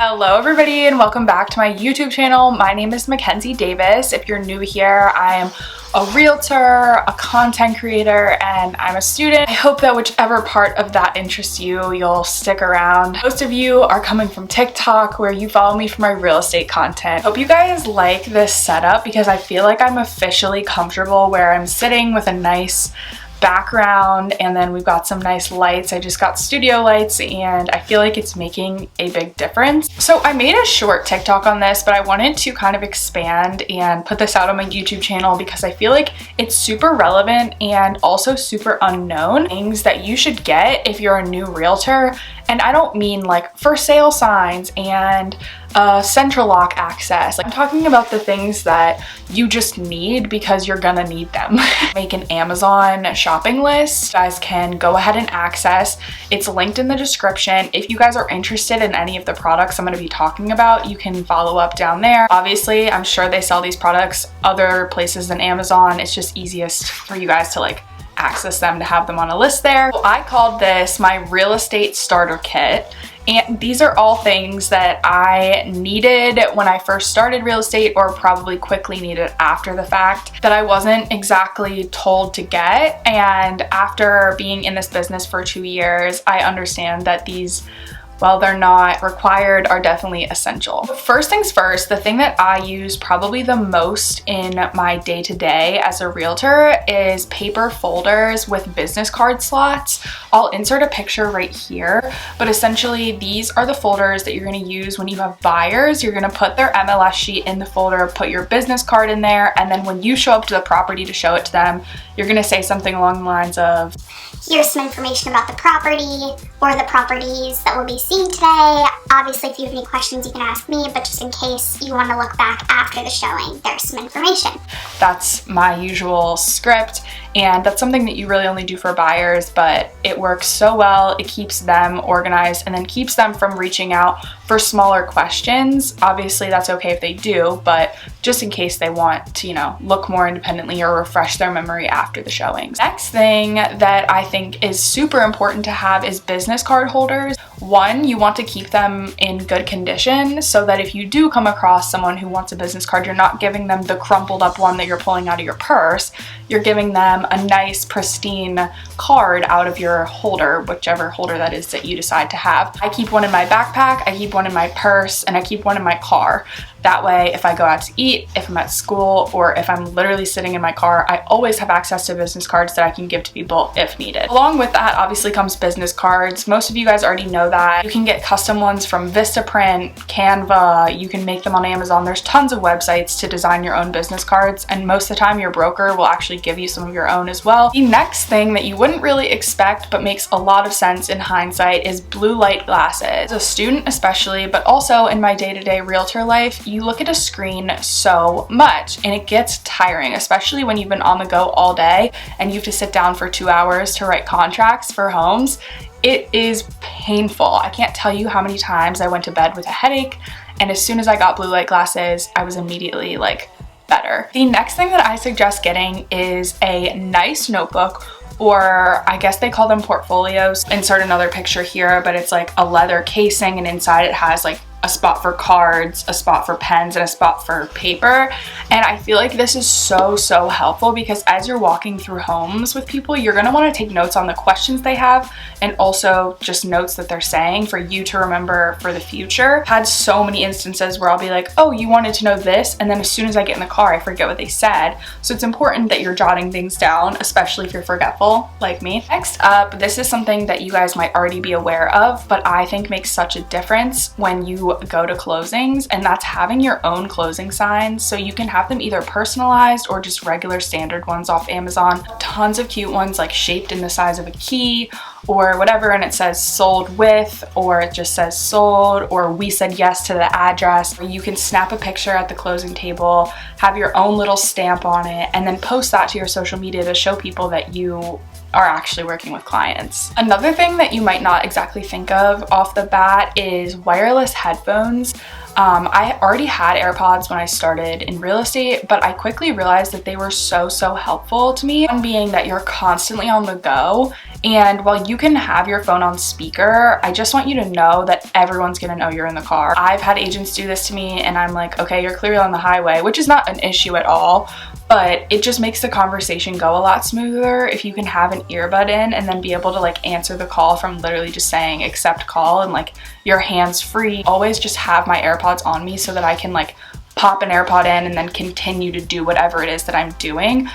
Hello everybody and welcome back to my YouTube channel. My name is Mackenzie Davis. If you're new here, I'm a realtor, a content creator, and I'm a student. I hope that whichever part of that interests you, you'll stick around. Most of you are coming from TikTok where you follow me for my real estate content. Hope you guys like this setup because I feel like I'm officially comfortable where I'm sitting with a nice background and then we've got some nice lights. I just got studio lights and I feel like it's making a big difference. So I made a short TikTok on this, but I wanted to kind of expand and put this out on my YouTube channel because I feel like it's super relevant and also super unknown. Things that you should get if you're a new realtor. And I don't mean like for sale signs and central lock access. I'm talking about the things that you just need because you're gonna need them. Make an Amazon shopping list. You guys can go ahead and access. It's linked in the description. If you guys are interested in any of the products I'm gonna be talking about, you can follow up down there. Obviously, I'm sure they sell these products other places than Amazon. It's just easiest for you guys to like access them, to have them on a list there. So I called this my real estate starter kit. And these are all things that I needed when I first started real estate, or probably quickly needed after the fact, that I wasn't exactly told to get. And after being in this business for 2 years, I understand that these, while they're not required, are definitely essential. First things first, the thing that I use probably the most in my day-to-day as a realtor is paper folders with business card slots. I'll insert a picture right here, but essentially these are the folders that you're gonna use when you have buyers. You're gonna put their MLS sheet in the folder, put your business card in there, and then when you show up to the property to show it to them, you're gonna say something along the lines of, here's some information about the property or the properties that we'll be seeing today. Obviously, if you have any questions, you can ask me, but just in case you want to look back after the showing, there's some information. That's my usual script, and that's something that you really only do for buyers, but it works so well. It keeps them organized and then keeps them from reaching out for smaller questions. Obviously, that's okay if they do, but just in case they want to, look more independently or refresh their memory after the showings. Next thing that I think is super important to have is business card holders. One, you want to keep them in good condition so that if you do come across someone who wants a business card, you're not giving them the crumpled up one that you're pulling out of your purse. You're giving them a nice, pristine card out of your holder, whichever holder that is that you decide to have. I keep one in my backpack, I keep one in my purse, and I keep one in my car. That way, if I go out to eat, if I'm at school, or if I'm literally sitting in my car, I always have access to business cards that I can give to people if needed. Along with that, obviously comes business cards. Most of you guys already know that. You can get custom ones from Vistaprint, Canva, you can make them on Amazon. There's tons of websites to design your own business cards, and most of the time your broker will actually give you some of your own as well. The next thing that you wouldn't really expect but makes a lot of sense in hindsight is blue light glasses. As a student especially, but also in my day-to-day realtor life, you look at a screen so much and it gets tiring, especially when you've been on the go all day and you have to sit down for 2 hours to write contracts for homes. It is painful. I can't tell you how many times I went to bed with a headache, and as soon as I got blue light glasses, I was immediately like better. The next thing that I suggest getting is a nice notebook, or I guess they call them portfolios. Insert another picture here, but it's like a leather casing, and inside it has like a spot for cards, a spot for pens, and a spot for paper. And I feel like this is so helpful because as you're walking through homes with people, you're gonna wanna take notes on the questions they have and also just notes that they're saying for you to remember for the future. I've had so many instances where I'll be like, oh, you wanted to know this, and then as soon as I get in the car, I forget what they said. So it's important that you're jotting things down, especially if you're forgetful like me. Next up, this is something that you guys might already be aware of, but I think makes such a difference when you go to closings, and that's having your own closing signs. So you can have them either personalized or just regular standard ones off Amazon. Tons of cute ones like shaped in the size of a key or whatever, and it says sold with, or it just says sold, or we said yes to the address. You can snap a picture at the closing table, have your own little stamp on it, and then post that to your social media to show people that you are actually working with clients. Another thing that you might not exactly think of off the bat is wireless headphones. I already had AirPods when I started in real estate, but I quickly realized that they were so helpful to me. One being that you're constantly on the go And while you can have your phone on speaker, I just want you to know that everyone's gonna know you're in the car. I've had agents do this to me and I'm like, okay, you're clearly on the highway, which is not an issue at all, but it just makes the conversation go a lot smoother if you can have an earbud in and then be able to like answer the call from literally just saying accept call and like your hands free. Always just have my AirPods on me so that I can like pop an AirPod in and then continue to do whatever it is that I'm doing.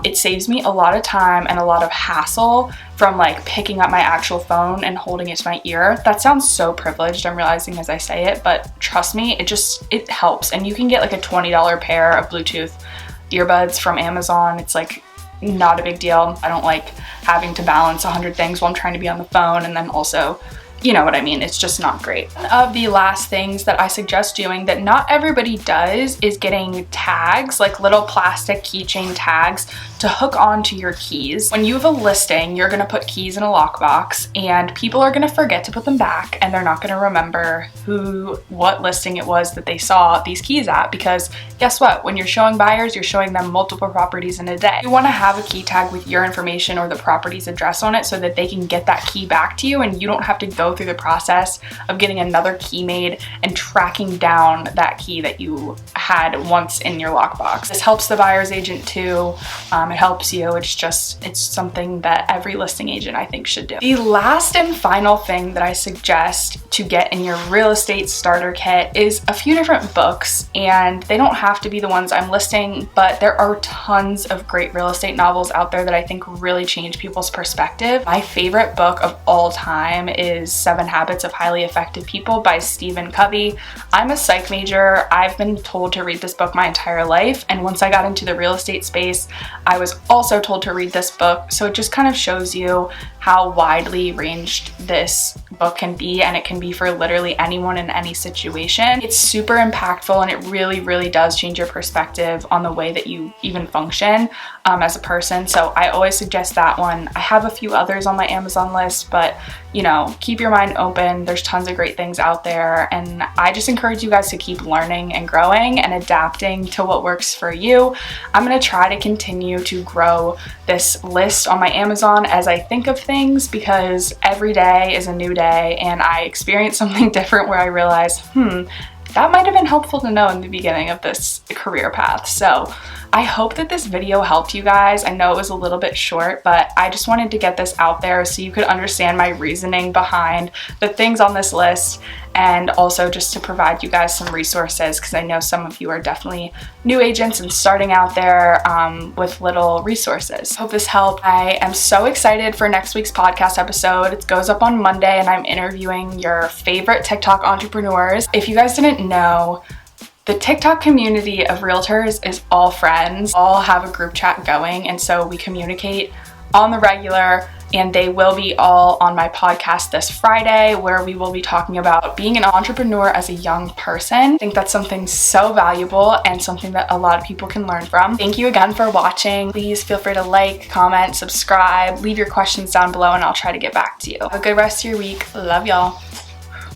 It saves me a lot of time and a lot of hassle from like picking up my actual phone and holding it to my ear. That sounds so privileged, I'm realizing as I say it, but trust me, it helps. And you can get like a $20 pair of Bluetooth earbuds from Amazon. It's like not a big deal. I don't like having to balance 100 things while I'm trying to be on the phone, and then also, you know what I mean, it's just not great. One of the last things that I suggest doing that not everybody does is getting tags, like little plastic keychain tags to hook onto your keys. When you have a listing, you're gonna put keys in a lockbox and people are gonna forget to put them back, and they're not gonna remember what listing it was that they saw these keys at, because guess what? When you're showing buyers, you're showing them multiple properties in a day. You wanna have a key tag with your information or the property's address on it so that they can get that key back to you and you don't have to go through the process of getting another key made and tracking down that key that you had once in your lockbox. This helps the buyer's agent too. It helps you. It's something that every listing agent I think should do. The last and final thing that I suggest to get in your real estate starter kit is a few different books, and they don't have to be the ones I'm listing, but there are tons of great real estate novels out there that I think really change people's perspective. My favorite book of all time is 7 Habits of Highly Effective People by Stephen Covey. I'm a psych major. I've been told to read this book my entire life, and once I got into the real estate space, I was also told to read this book. So it just kind of shows you how widely ranged this book can be, and it can be for literally anyone in any situation. It's super impactful, and it really, really does change your perspective on the way that you even function as a person. So I always suggest that one. I have a few others on my Amazon list, but you know, keep your mind open. There's tons of great things out there, and I just encourage you guys to keep learning and growing and adapting to what works for you. I'm gonna try to continue to grow this list on my Amazon as I think of things, because every day is a new day and I experience something different where I realize, that might have been helpful to know in the beginning of this career path. So I hope that this video helped you guys. I know it was a little bit short, but I just wanted to get this out there so you could understand my reasoning behind the things on this list, and also just to provide you guys some resources, because I know some of you are definitely new agents and starting out there with little resources. Hope this helped. I am so excited for next week's podcast episode. It goes up on Monday and I'm interviewing your favorite TikTok entrepreneurs. If you guys didn't know, the TikTok community of realtors is all friends, all have a group chat going, and so we communicate on the regular, and they will be all on my podcast this Friday, where we will be talking about being an entrepreneur as a young person. I think that's something so valuable and something that a lot of people can learn from. Thank you again for watching. Please feel free to like, comment, subscribe, leave your questions down below, and I'll try to get back to you. Have a good rest of your week. Love y'all.